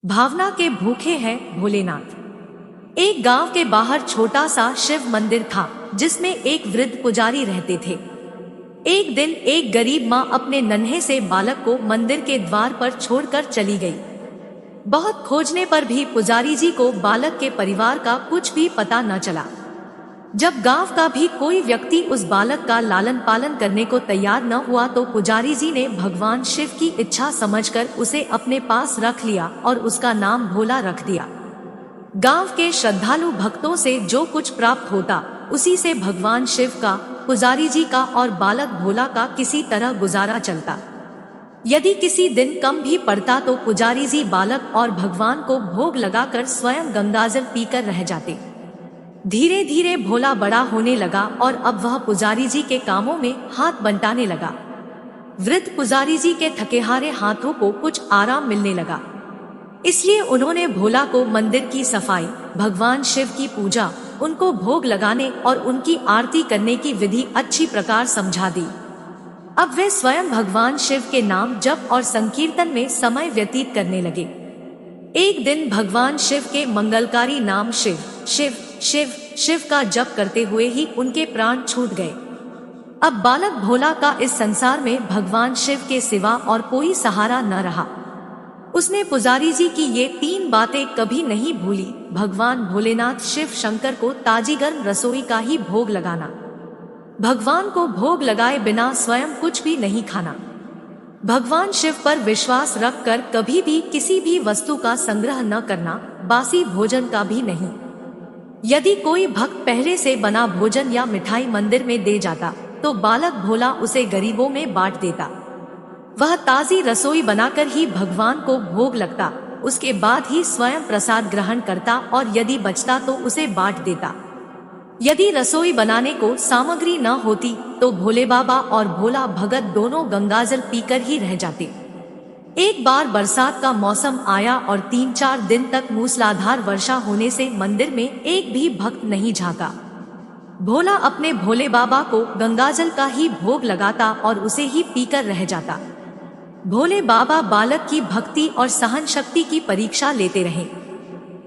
भावना के भूखे हैं भोलेनाथ। एक गांव के बाहर छोटा सा शिव मंदिर था जिसमें एक वृद्ध पुजारी रहते थे। एक दिन एक गरीब माँ अपने नन्हे से बालक को मंदिर के द्वार पर छोड़कर चली गई। बहुत खोजने पर भी पुजारी जी को बालक के परिवार का कुछ भी पता न चला। जब गांव का भी कोई व्यक्ति उस बालक का लालन पालन करने को तैयार न हुआ तो पुजारी जी ने भगवान शिव की इच्छा समझकर उसे अपने पास रख लिया और उसका नाम भोला रख दिया। गांव के श्रद्धालु भक्तों से जो कुछ प्राप्त होता उसी से भगवान शिव का, पुजारी जी का और बालक भोला का किसी तरह गुजारा चलता। यदि किसी दिन कम भी पड़ता तो पुजारी जी बालक और भगवान को भोग लगाकर स्वयं गंगाजल पीकर रह जाते। धीरे धीरे भोला बड़ा होने लगा और अब वह पुजारी जी के कामों में हाथ बंटाने लगा। वृद्ध पुजारी जी के थके हारे हाथों को कुछ आराम मिलने लगा, इसलिए उन्होंने भोला को मंदिर की सफाई, भगवान शिव की पूजा, उनको भोग लगाने और उनकी आरती करने की विधि अच्छी प्रकार समझा दी। अब वे स्वयं भगवान शिव के नाम जप और संकीर्तन में समय व्यतीत करने लगे। एक दिन भगवान शिव के मंगलकारी नाम शिव शिव शिव शिव का जप करते हुए ही उनके प्राण छूट गए। अब बालक भोला का इस संसार में भगवान शिव के सिवा और कोई सहारा न रहा। उसने पुजारी जी की ये 3 बातें कभी नहीं भूली। भगवान भोलेनाथ शिव शंकर को ताजी गर्म रसोई का ही भोग लगाना, भगवान को भोग लगाए बिना स्वयं कुछ भी नहीं खाना, भगवान शिव पर विश्वास रखकर कभी भी किसी भी वस्तु का संग्रह न करना, बासी भोजन का भी नहीं। यदि कोई भक्त पहले से बना भोजन या मिठाई मंदिर में दे जाता तो बालक भोला उसे गरीबों में बांट देता। वह ताजी रसोई बनाकर ही भगवान को भोग लगता, उसके बाद ही स्वयं प्रसाद ग्रहण करता और यदि बचता तो उसे बांट देता। यदि रसोई बनाने को सामग्री न होती तो भोले बाबा और भोला भगत दोनों गंगाजल पीकर ही रह जाते। एक बार बरसात का मौसम आया और 3-4 दिन तक मूसलाधार वर्षा होने से मंदिर में एक भी भक्त नहीं झांका। भोला अपने भोले बाबा को गंगाजल का ही भोग लगाता और उसे ही पीकर रह जाता। भोले बाबा बालक की भक्ति और सहन शक्ति की परीक्षा लेते रहे,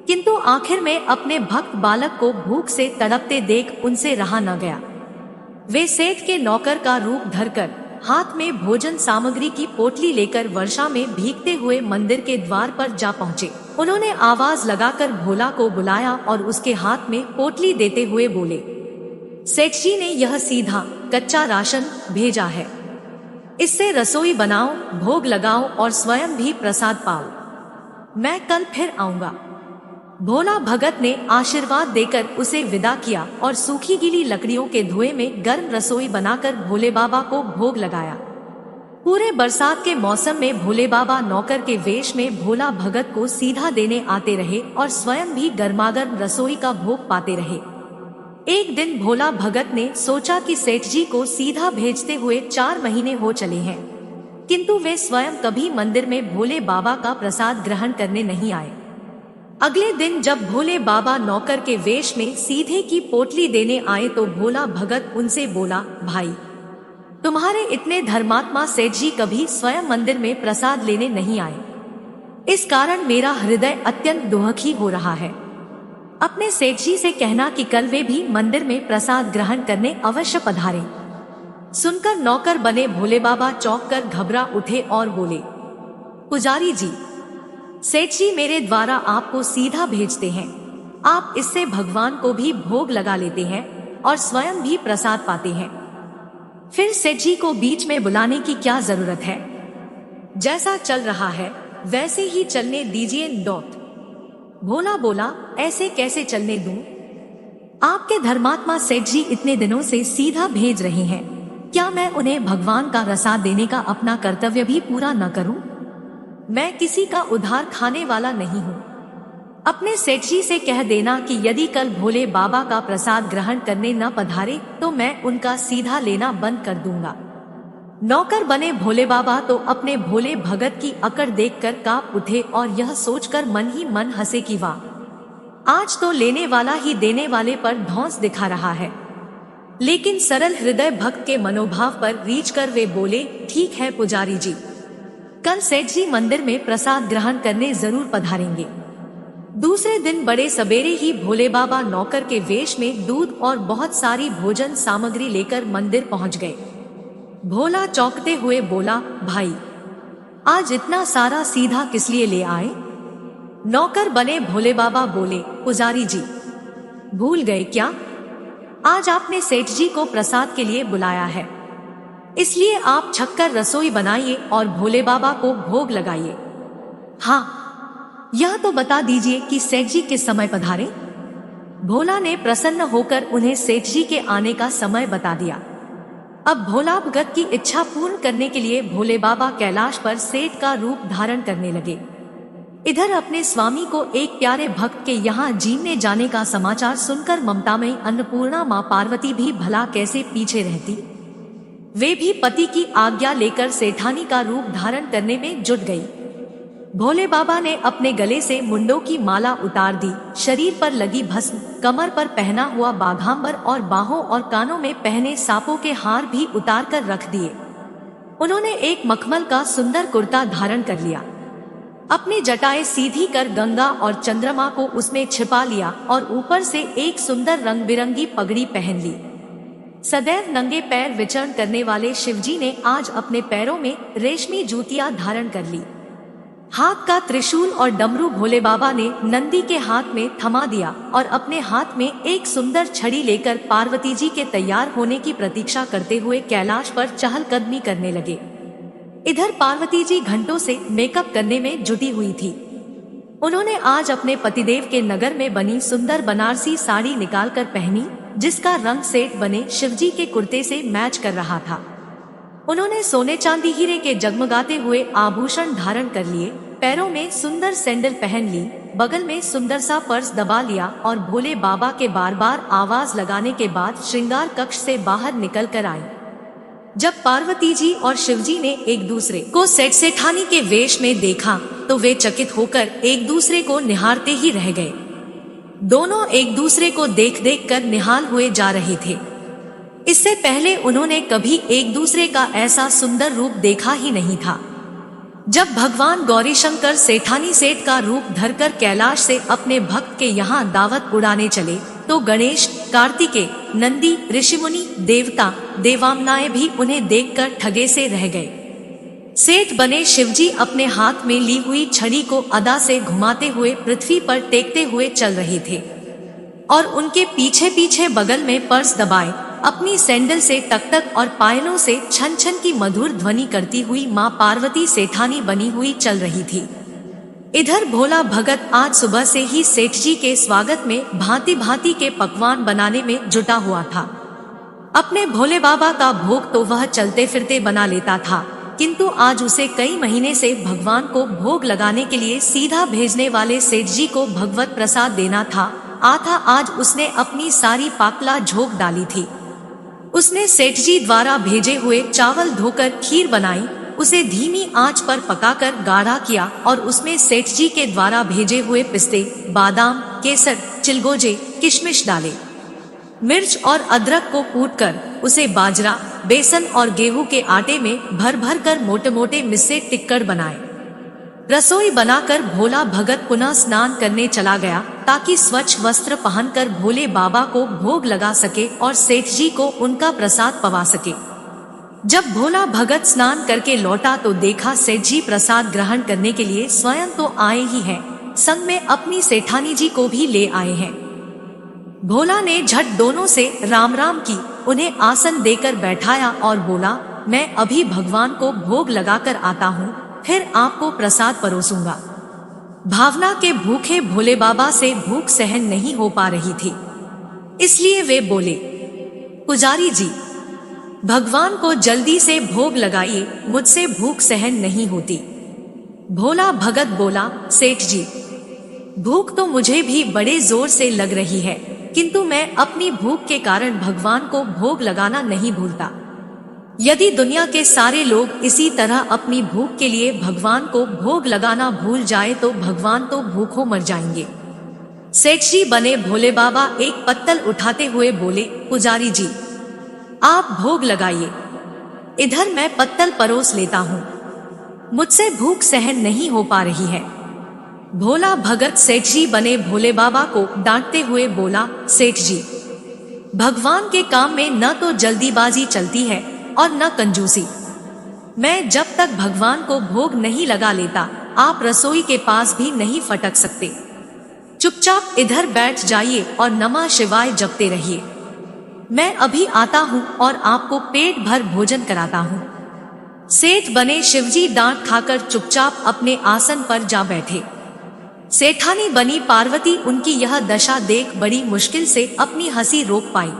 किंतु आखिर में अपने भक्त बालक को भूख से तड़पते देख उनसे रहा न गया। वे सेठ के नौकर का रूप धरकर हाथ में भोजन सामग्री की पोटली लेकर वर्षा में भीगते हुए मंदिर के द्वार पर जा पहुँचे। उन्होंने आवाज लगाकर भोला को बुलाया और उसके हाथ में पोटली देते हुए बोले, सेठ जी ने यह सीधा कच्चा राशन भेजा है, इससे रसोई बनाओ, भोग लगाओ और स्वयं भी प्रसाद पाओ। मैं कल फिर आऊंगा। भोला भगत ने आशीर्वाद देकर उसे विदा किया और सूखी गीली लकड़ियों के धुएं में गर्म रसोई बनाकर भोले बाबा को भोग लगाया। पूरे बरसात के मौसम में भोले बाबा नौकर के वेश में भोला भगत को सीधा देने आते रहे और स्वयं भी गर्मागर्म रसोई का भोग पाते रहे। एक दिन भोला भगत ने सोचा कि सेठ जी को सीधा भेजते हुए 4 महीने हो चले हैं, किंतु वे स्वयं कभी मंदिर में भोले बाबा का प्रसाद ग्रहण करने नहीं आए। अगले दिन जब भोले बाबा नौकर के वेश में सीधे की पोटली देने आए तो भोला भगत उनसे बोला, भाई, तुम्हारे इतने धर्मात्मा सेठ जी कभी स्वयं मंदिर में प्रसाद लेने नहीं आए, इस कारण मेरा हृदय अत्यंत दुखी हो रहा है। अपने सेठ जी से कहना कि कल वे भी मंदिर में प्रसाद ग्रहण करने अवश्य पधारें। सुनकर नौकर बने भोले बाबा चौंक कर घबरा उठे और बोले, पुजारी जी, सेठ जी मेरे द्वारा आपको सीधा भेजते हैं, आप इससे भगवान को भी भोग लगा लेते हैं और स्वयं भी प्रसाद पाते हैं, फिर सेठ जी को बीच में बुलाने की क्या जरूरत है? जैसा चल रहा है वैसे ही चलने दीजिए। भोला बोला, ऐसे कैसे चलने दूं? आपके धर्मात्मा सेठ जी इतने दिनों से सीधा भेज रहे हैं, क्या मैं उन्हें भगवान का प्रसाद देने का अपना कर्तव्य भी पूरा न करूं? मैं किसी का उधार खाने वाला नहीं हूँ। अपने सेठ जी से कह देना कि यदि कल भोले बाबा का प्रसाद ग्रहण करने न पधारे तो मैं उनका सीधा लेना बंद कर दूंगा। नौकर बने भोले बाबा तो अपने भोले भगत की अकड़ देखकर कांप उठे और यह सोचकर मन ही मन हंसे कि वाह, आज तो लेने वाला ही देने वाले पर धौंस दिखा रहा है। लेकिन सरल हृदय भक्त के मनोभाव पर रीझ कर वे बोले, ठीक है पुजारी जी, कल सेठ जी मंदिर में प्रसाद ग्रहण करने जरूर पधारेंगे। दूसरे दिन बड़े सवेरे ही भोले बाबा नौकर के वेश में दूध और बहुत सारी भोजन सामग्री लेकर मंदिर पहुंच गए। भोला चौंकते हुए बोला, भाई आज इतना सारा सीधा किस लिए ले आए? नौकर बने भोले बाबा बोले, पुजारी जी भूल गए क्या? आज आपने सेठ जी को प्रसाद के लिए बुलाया है, इसलिए आप छक्कर रसोई बनाइए और भोले बाबा को भोग लगाइए। हाँ, यह तो बता दीजिए कि सेठ जी किस समय पधारे? भोला ने प्रसन्न होकर उन्हें सेठ जी के आने का समय बता दिया। अब भोला भगत की इच्छा पूर्ण करने के लिए भोले बाबा कैलाश पर सेठ का रूप धारण करने लगे। इधर अपने स्वामी को एक प्यारे भक्त के यहाँ जीने जाने का समाचार सुनकर ममतामयी अन्नपूर्णा माँ पार्वती भी भला कैसे पीछे रहती। वे भी पति की आज्ञा लेकर सेठानी का रूप धारण करने में जुट गई। भोले बाबा ने अपने गले से मुंडों की माला उतार दी, शरीर पर लगी भस्म, कमर पर पहना हुआ बाघांबर और बाहों और कानों में पहने सांपों के हार भी उतार कर रख दिए। उन्होंने एक मखमल का सुंदर कुर्ता धारण कर लिया, अपनी जटाएं सीधी कर गंगा और चंद्रमा को उसमें छिपा लिया और ऊपर से एक सुंदर रंग बिरंगी पगड़ी पहन ली। सदैव नंगे पैर विचरण करने वाले शिवजी ने आज अपने पैरों में रेशमी जूतियां धारण कर ली। हाथ का त्रिशूल और डमरू भोले बाबा ने नंदी के हाथ में थमा दिया और अपने हाथ में एक सुंदर छड़ी लेकर पार्वती जी के तैयार होने की प्रतीक्षा करते हुए कैलाश पर चहलकदमी करने लगे। इधर पार्वती जी घंटों से मेकअप करने में जुटी हुई थी। उन्होंने आज अपने पतिदेव के नगर में बनी सुंदर बनारसी साड़ी निकालकर पहनी, जिसका रंग सेठ बने शिवजी के कुर्ते से मैच कर रहा था। उन्होंने सोने चांदी हीरे के जगमगाते हुए आभूषण धारण कर लिए, पैरों में सुंदर सैंडल पहन ली, बगल में सुंदर सा पर्स दबा लिया और भोले बाबा के बार बार आवाज लगाने के बाद श्रृंगार कक्ष से बाहर निकल कर आई। जब पार्वती जी और शिवजी ने एक दूसरे को सेठानी के वेश में देखा तो वे चकित होकर एक दूसरे को निहारते ही रह गए। दोनों एक दूसरे को देख देख कर निहाल हुए जा रहे थे। इससे पहले उन्होंने कभी एक दूसरे का ऐसा सुंदर रूप देखा ही नहीं था। जब भगवान गौरीशंकर सेठानी सेठ का रूप धरकर कैलाश से अपने भक्त के यहाँ दावत उड़ाने चले तो गणेश, कार्तिकेय, नंदी, ऋषिमुनि, देवता, देवांगनाएं भी उन्हें देखकर ठगे से रह गए। सेठ बने शिवजी अपने हाथ में ली हुई छड़ी को अदा से घुमाते हुए पृथ्वी पर टेकते हुए चल रहे थे और उनके पीछे पीछे बगल में पर्स दबाए अपनी सैंडल से टकटक और पायलों से छन छन की मधुर ध्वनि करती हुई माँ पार्वती सेठानी बनी हुई चल रही थी। इधर भोला भगत आज सुबह से ही सेठ जी के स्वागत में भांति भांति के पकवान बनाने में जुटा हुआ था। अपने भोले बाबा का भोग तो वह चलते फिरते बना लेता था, किंतु आज उसे कई महीने से भगवान को भोग लगाने के लिए सीधा भेजने वाले सेठ जी को भगवत प्रसाद देना था। आज उसने अपनी सारी पाकला झोंक डाली थी। उसने सेठ जी द्वारा भेजे हुए चावल धोकर खीर बनाई, उसे धीमी आंच पर पकाकर गाढ़ा किया और उसमें सेठ जी के द्वारा भेजे हुए पिस्ते, बादाम, केसर, चिलगोजे, किशमिश डाले। मिर्च और अदरक को कूटकर उसे बाजरा, बेसन और गेहूं के आटे में भर भर कर मोटे मोटे मिस्से टिक्कर बनाए। रसोई बनाकर भोला भगत पुनः स्नान करने चला गया ताकि स्वच्छ वस्त्र पहनकर भोले बाबा को भोग लगा सके और सेठ जी को उनका प्रसाद पवा सके। जब भोला भगत स्नान करके लौटा तो देखा सेठ जी प्रसाद ग्रहण करने के लिए स्वयं तो आए ही हैं, संग में अपनी सेठानी जी को भी ले आए हैं। भोला ने झट दोनों से राम राम की, उन्हें आसन देकर बैठाया और बोला, मैं अभी भगवान को भोग लगाकर आता हूँ, फिर आपको प्रसाद परोसूंगा। भावना के भूखे भोले बाबा से भूख सहन नहीं हो पा रही थी, इसलिए वे बोले, पुजारी जी भगवान को जल्दी से भोग लगाइए, मुझसे भूख सहन नहीं होती। भोला भगत बोला, सेठ जी भूख तो मुझे भी बड़े जोर से लग रही है, किंतु मैं अपनी भूख के कारण भगवान को भोग लगाना नहीं भूलता। यदि दुनिया के सारे लोग इसी तरह अपनी भूख के लिए भगवान को भोग लगाना भूल जाए तो भगवान तो भूखों मर जाएंगे। सेठ जी बने भोले बाबा एक पत्तल उठाते हुए बोले, पुजारी जी आप भोग लगाइए, इधर मैं पत्तल परोस लेता हूँ। मुझसे भूख सहन नहीं हो पा रही है। भोला भगत सेठ जी बने भोले बाबा को डांटते हुए बोला, सेठ जी, भगवान के काम में न तो जल्दीबाजी चलती है और न कंजूसी। मैं जब तक भगवान को भोग नहीं लगा लेता, आप रसोई के पास भी नहीं फटक सकते। चुपचाप इधर बैठ जाइए और नमः शिवाय जपते रहिए। मैं अभी आता हूँ और आपको पेट भर भोजन कराता हूँ। सेठ बने शिवजी डांट खाकर चुपचाप अपने आसन पर जा बैठे। सेठानी बनी पार्वती उनकी यह दशा देख बड़ी मुश्किल से अपनी हंसी रोक पाई।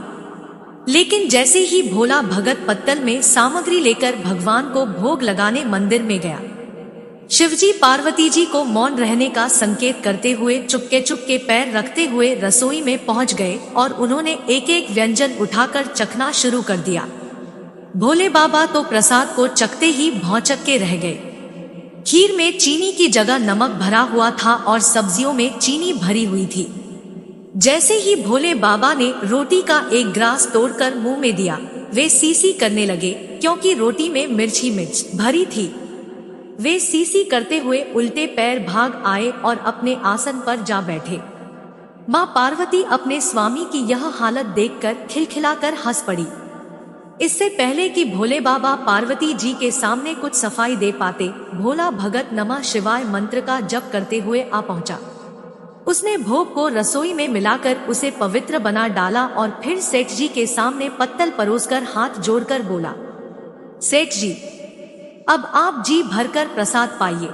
लेकिन जैसे ही भोला भगत पत्तल में सामग्री लेकर भगवान को भोग लगाने मंदिर में गया, शिवजी पार्वती जी को मौन रहने का संकेत करते हुए चुपके पैर रखते हुए रसोई में पहुंच गए और उन्होंने एक एक व्यंजन उठाकर चखना शुरू कर दिया। भोले बाबा तो प्रसाद को चखते ही भौचक्के के रह गए। खीर में चीनी की जगह नमक भरा हुआ था और सब्जियों में चीनी भरी हुई थी। जैसे ही भोले बाबा ने रोटी का एक ग्रास तोड़कर मुंह में दिया, वे सीसी करने लगे, क्योंकि रोटी में मिर्च भरी थी। वे सीसी करते हुए उल्टे पैर भाग आए और अपने आसन पर जा बैठे। मां पार्वती अपने स्वामी की यह हालत देखकर खिलखिलाकर हंस पड़ी। इससे पहले कि भोले बाबा पार्वती जी के सामने कुछ सफाई दे पाते, भोला भगत नमः शिवाय मंत्र का जप करते हुए आ पहुंचा। उसने भोग को रसोई में मिलाकर उसे पवित्र बना डाला और फिर सेठ जी के सामने पत्तल परोसकर हाथ जोड़कर बोला, सेठ जी, अब आप जी भरकर प्रसाद पाइए।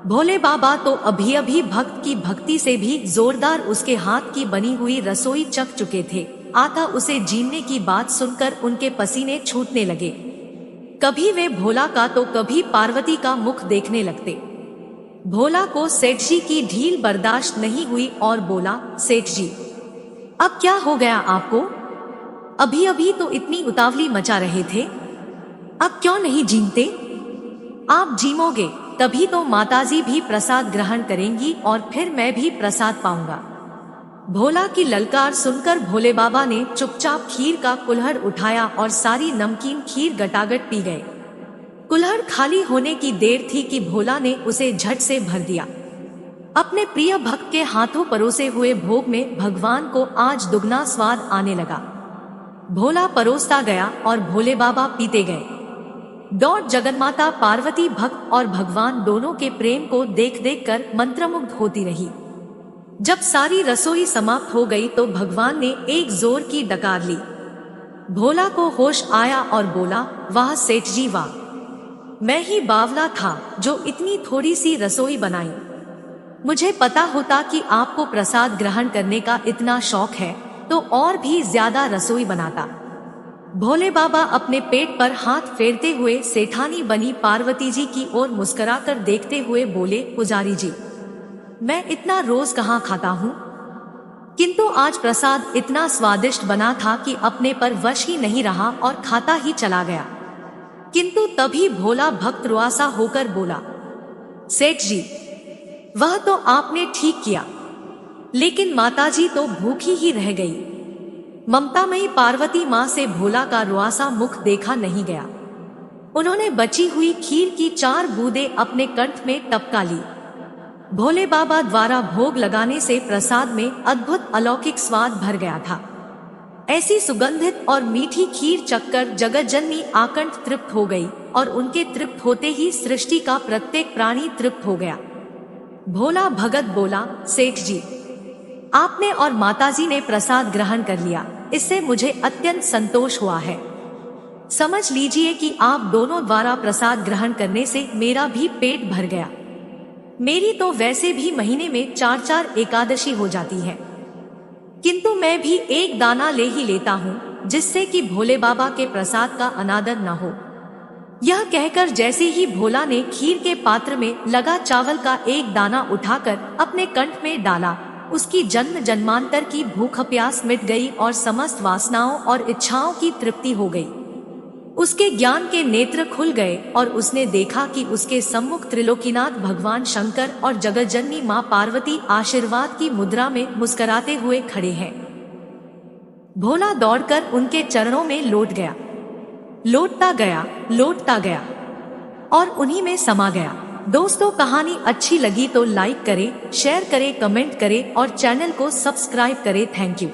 भोले बाबा तो अभी अभी भक्त की भक्ति से भी जोरदार उसके हाथ की बनी हुई रसोई चख चुके थे। आता उसे जीने की बात सुनकर उनके पसीने छूटने लगे। कभी वे भोला का तो कभी पार्वती का मुख देखने लगते। भोला को सेठ जी की ढील बर्दाश्त नहीं हुई और बोला, सेठ जी, अब क्या हो गया आपको? अभी अभी तो इतनी उतावली मचा रहे थे, अब क्यों नहीं जीमते? आप जीमोगे तभी तो माताजी भी प्रसाद ग्रहण करेंगी और फिर मैं भी प्रसाद पाऊंगा। भोला की ललकार सुनकर भोले बाबा ने चुपचाप खीर का कुल्हड़ उठाया और सारी नमकीन खीर गटागट पी गए। कुल्हड़ खाली होने की देर थी कि भोला ने उसे झट से भर दिया। अपने प्रिय भक्त के हाथों परोसे हुए भोग में भगवान को आज दुगना स्वाद आने लगा। भोला परोसता गया और भोले बाबा पीते गए। डॉट जगन्माता पार्वती भक्त और भगवान दोनों के प्रेम को देख देख कर मंत्रमुग्ध होती रही। जब सारी रसोई समाप्त हो गई तो भगवान ने एक जोर की डकार ली। भोला को होश आया और बोला, वाह सेठ जी वाह, मैं ही बावला था जो इतनी थोड़ी सी रसोई बनाई। मुझे पता होता कि आपको प्रसाद ग्रहण करने का इतना शौक है तो और भी ज्यादा रसोई बनाता। भोले बाबा अपने पेट पर हाथ फेरते हुए सेठानी बनी पार्वती जी की ओर मुस्कुराकर देखते हुए बोले, पुजारी जी, मैं इतना रोज कहाँ खाता हूँ, किंतु आज प्रसाद इतना स्वादिष्ट बना था कि अपने पर वश ही नहीं रहा और खाता ही चला गया। किंतु तभी भोला भक्त रुआसा होकर बोला, सेठ जी, वह तो आपने ठीक किया, लेकिन माताजी तो भूखी ही रह गई। ममतामयी पार्वती माँ से भोला का रुआसा मुख देखा नहीं गया। उन्होंने बची हुई खीर की 4 बूंदें अपने कंठ में टपका ली। भोले बाबा द्वारा भोग लगाने से प्रसाद में अद्भुत अलौकिक स्वाद भर गया था। ऐसी सुगंधित और मीठी खीर चखकर जगतजननी आकंठ तृप्त हो गई और उनके तृप्त होते ही सृष्टि का प्रत्येक प्राणी तृप्त हो गया। भोला भगत बोला, सेठ जी, आपने और माताजी ने प्रसाद ग्रहण कर लिया, इससे मुझे अत्यंत संतोष हुआ है। समझ लीजिए कि आप दोनों द्वारा प्रसाद ग्रहण करने से मेरा भी पेट भर गया। मेरी तो वैसे भी महीने में 4-4 एकादशी हो जाती है, किंतु मैं भी एक दाना ले ही लेता हूँ, जिससे कि भोले बाबा के प्रसाद का अनादर न हो। यह कहकर जैसे ही भोला ने खीर के पात्र में लगा चावल का एक दाना उठाकर अपने कंठ में डाला, उसकी जन्म जन्मांतर की भूख प्यास मिट गई और समस्त वासनाओं और इच्छाओं की तृप्ति हो गई। उसके ज्ञान के नेत्र खुल गए और उसने देखा कि उसके सम्मुख त्रिलोकीनाथ भगवान शंकर और जगतजननी मां पार्वती आशीर्वाद की मुद्रा में मुस्कुराते हुए खड़े हैं। भोला दौड़कर उनके चरणों में लौट गया, लौटता गया, लौटता गया। और उन्हीं में समा गया। दोस्तों, कहानी अच्छी लगी तो लाइक करें, शेयर करें, कमेंट करें और चैनल को सब्सक्राइब करें। Thank you.